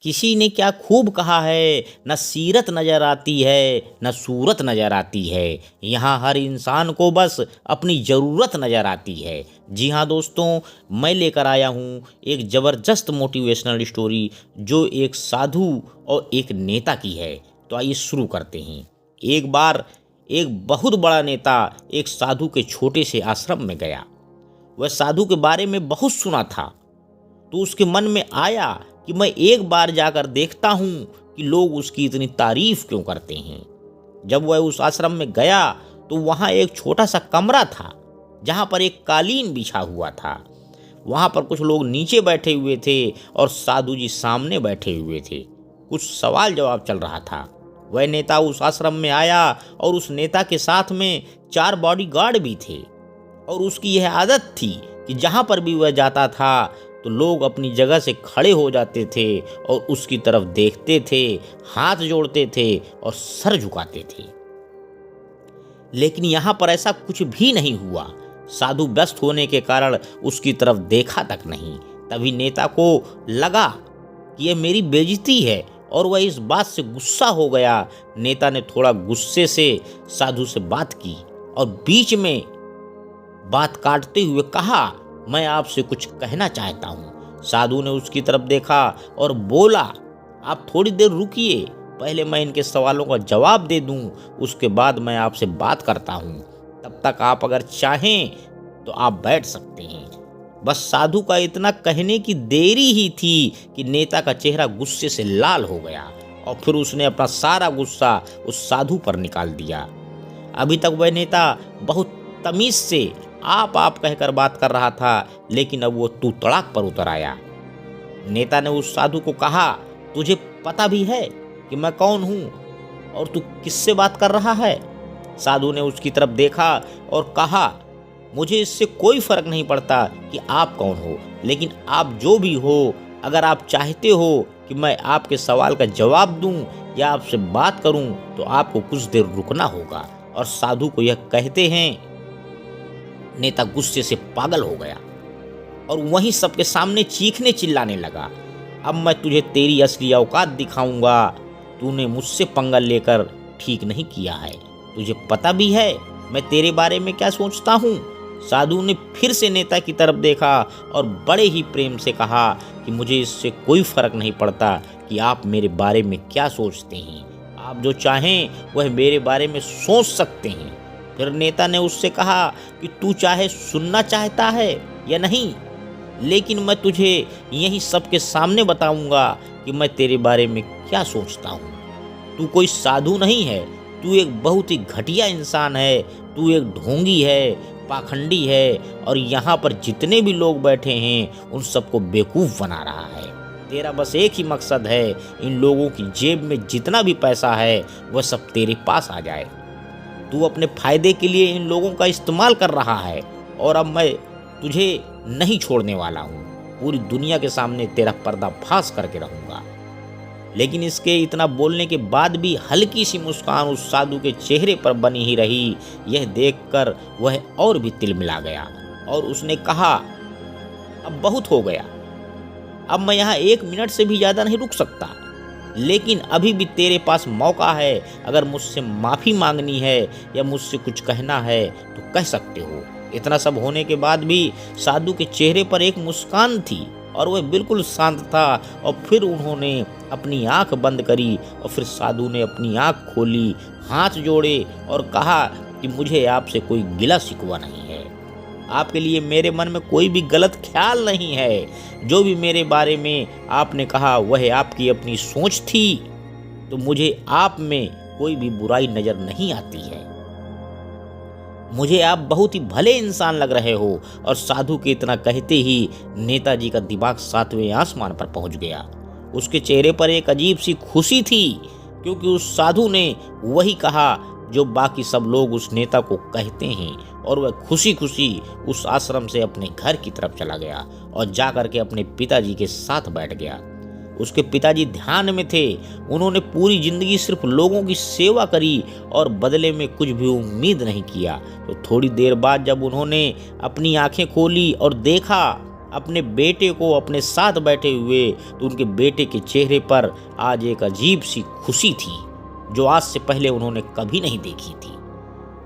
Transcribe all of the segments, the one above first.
किसी ने क्या खूब कहा है, न सीरत नजर आती है न सूरत नजर आती है। यहाँ हर इंसान को बस अपनी ज़रूरत नजर आती है। जी हाँ दोस्तों, मैं लेकर आया हूँ एक ज़बरदस्त मोटिवेशनल स्टोरी जो एक साधु और एक नेता की है। तो आइए शुरू करते हैं। एक बार एक बहुत बड़ा नेता एक साधु के छोटे से आश्रम में गया। वह साधु के बारे में बहुत सुना था, तो उसके मन में आया कि मैं एक बार जाकर देखता हूँ कि लोग उसकी इतनी तारीफ क्यों करते हैं। जब वह उस आश्रम में गया तो वहाँ एक छोटा सा कमरा था जहाँ पर एक कालीन बिछा हुआ था। वहाँ पर कुछ लोग नीचे बैठे हुए थे और साधु जी सामने बैठे हुए थे। कुछ सवाल जवाब चल रहा था। वह नेता उस आश्रम में आया और उस नेता के साथ में 4 बॉडीगार्ड भी थे और उसकी यह आदत थी कि जहाँ पर भी वह जाता था तो लोग अपनी जगह से खड़े हो जाते थे और उसकी तरफ देखते थे, हाथ जोड़ते थे और सर झुकाते थे। लेकिन यहाँ पर ऐसा कुछ भी नहीं हुआ। साधु व्यस्त होने के कारण उसकी तरफ देखा तक नहीं। तभी नेता को लगा कि यह मेरी बेइज्जती है और वह इस बात से गुस्सा हो गया। नेता ने थोड़ा गुस्से से साधु से बात की और बीच में बात काटते हुए कहा, मैं आपसे कुछ कहना चाहता हूँ। साधु ने उसकी तरफ देखा और बोला, आप थोड़ी देर रुकिए, पहले मैं इनके सवालों का जवाब दे दूँ, उसके बाद मैं आपसे बात करता हूँ। तब तक आप अगर चाहें तो आप बैठ सकते हैं। बस साधु का इतना कहने की देरी ही थी कि नेता का चेहरा गुस्से से लाल हो गया और फिर उसने अपना सारा गुस्सा उस साधु पर निकाल दिया। अभी तक वह नेता बहुत तमीज से आप कहकर बात कर रहा था, लेकिन अब वो तू तड़ाक पर उतर आया। नेता ने उस साधु को कहा, तुझे पता भी है कि मैं कौन हूँ और तू किससे बात कर रहा है? साधु ने उसकी तरफ देखा और कहा, मुझे इससे कोई फर्क नहीं पड़ता कि आप कौन हो, लेकिन आप जो भी हो, अगर आप चाहते हो कि मैं आपके सवाल का जवाब दूं या आपसे बात करूं तो आपको कुछ देर रुकना होगा। और साधु को यह कहते हैं नेता गुस्से से पागल हो गया और वहीं सबके सामने चीखने चिल्लाने लगा, अब मैं तुझे तेरी असली औकात दिखाऊंगा। तूने मुझसे पंगा लेकर ठीक नहीं किया है। तुझे पता भी है मैं तेरे बारे में क्या सोचता हूँ? साधु ने फिर से नेता की तरफ देखा और बड़े ही प्रेम से कहा कि मुझे इससे कोई फर्क नहीं पड़ता कि आप मेरे बारे में क्या सोचते हैं। आप जो चाहें वह मेरे बारे में सोच सकते हैं। फिर नेता ने उससे कहा कि तू चाहे सुनना चाहता है या नहीं, लेकिन मैं तुझे यही सबके सामने बताऊंगा कि मैं तेरे बारे में क्या सोचता हूँ। तू कोई साधु नहीं है, तू एक बहुत ही घटिया इंसान है। तू एक ढोंगी है, पाखंडी है और यहाँ पर जितने भी लोग बैठे हैं उन सबको बेवकूफ़ बना रहा है। तेरा बस एक ही मकसद है, इन लोगों की जेब में जितना भी पैसा है वह सब तेरे पास आ जाए। तू अपने फायदे के लिए इन लोगों का इस्तेमाल कर रहा है और अब मैं तुझे नहीं छोड़ने वाला हूँ। पूरी दुनिया के सामने तेरा पर्दाफाश करके रहूँगा। लेकिन इसके इतना बोलने के बाद भी हल्की सी मुस्कान उस साधु के चेहरे पर बनी ही रही। यह देखकर वह और भी तिलमिला गया और उसने कहा, अब बहुत हो गया, अब मैं यहाँ 1 मिनट से भी ज़्यादा नहीं रुक सकता। लेकिन अभी भी तेरे पास मौका है। अगर मुझसे माफ़ी मांगनी है या मुझसे कुछ कहना है तो कह सकते हो। इतना सब होने के बाद भी साधु के चेहरे पर एक मुस्कान थी और वह बिल्कुल शांत था। और फिर उन्होंने अपनी आंख बंद करी और फिर साधु ने अपनी आंख खोली, हाथ जोड़े और कहा कि मुझे आपसे कोई गिला शिकवा नहीं है। आपके लिए मेरे मन में कोई भी गलत ख्याल नहीं है। जो भी मेरे बारे में आपने कहा वह आपकी अपनी सोच थी, तो मुझे आप में कोई भी बुराई नज़र नहीं आती है। मुझे आप बहुत ही भले इंसान लग रहे हो। और साधु के इतना कहते ही नेताजी का दिमाग 7वें आसमान पर पहुंच गया। उसके चेहरे पर एक अजीब सी खुशी थी, क्योंकि उस साधु ने वही कहा जो बाकी सब लोग उस नेता को कहते हैं। और वह खुशी खुशी उस आश्रम से अपने घर की तरफ चला गया और जाकर के अपने पिताजी के साथ बैठ गया। उसके पिताजी ध्यान में थे। उन्होंने पूरी जिंदगी सिर्फ लोगों की सेवा करी और बदले में कुछ भी उम्मीद नहीं किया। तो थोड़ी देर बाद जब उन्होंने अपनी आंखें खोली और देखा अपने बेटे को अपने साथ बैठे हुए तो उनके बेटे के चेहरे पर आज एक अजीब सी खुशी थी जो आज से पहले उन्होंने कभी नहीं देखी थी।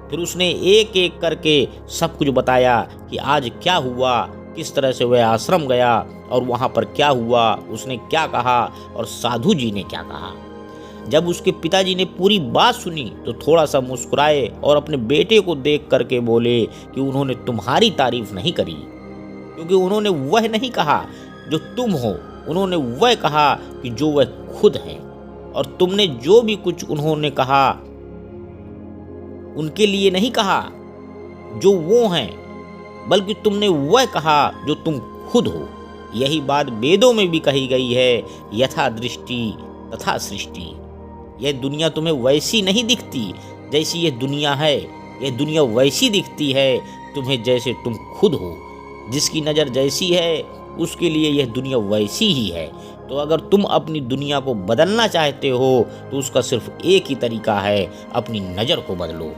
फिर उसने एक एक करके सब कुछ बताया कि आज क्या हुआ, किस तरह से वह आश्रम गया और वहाँ पर क्या हुआ, उसने क्या कहा और साधु जी ने क्या कहा। जब उसके पिताजी ने पूरी बात सुनी तो थोड़ा सा मुस्कुराए और अपने बेटे को देख करके बोले कि उन्होंने तुम्हारी तारीफ नहीं करी, क्योंकि उन्होंने वह नहीं कहा जो तुम हो, उन्होंने वह कहा कि जो वह खुद है। और तुमने जो भी कुछ उन्होंने कहा उनके लिए नहीं कहा जो वो हैं, बल्कि तुमने वह कहा जो तुम खुद हो। यही बात वेदों में भी कही गई है, यथा दृष्टि तथा सृष्टि। यह दुनिया तुम्हें वैसी नहीं दिखती जैसी यह दुनिया है, यह दुनिया वैसी दिखती है तुम्हें जैसे तुम खुद हो। जिसकी नज़र जैसी है उसके लिए यह दुनिया वैसी ही है। तो अगर तुम अपनी दुनिया को बदलना चाहते हो तो उसका सिर्फ एक ही तरीका है, अपनी नज़र को बदलो।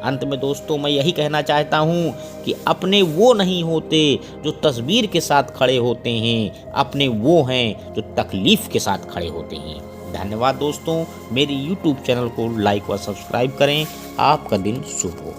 अंत में दोस्तों मैं यही कहना चाहता हूँ कि अपने वो नहीं होते जो तस्वीर के साथ खड़े होते हैं, अपने वो हैं जो तकलीफ़ के साथ खड़े होते हैं। धन्यवाद दोस्तों, मेरे YouTube चैनल को लाइक व सब्सक्राइब करें। आपका दिन शुभ हो।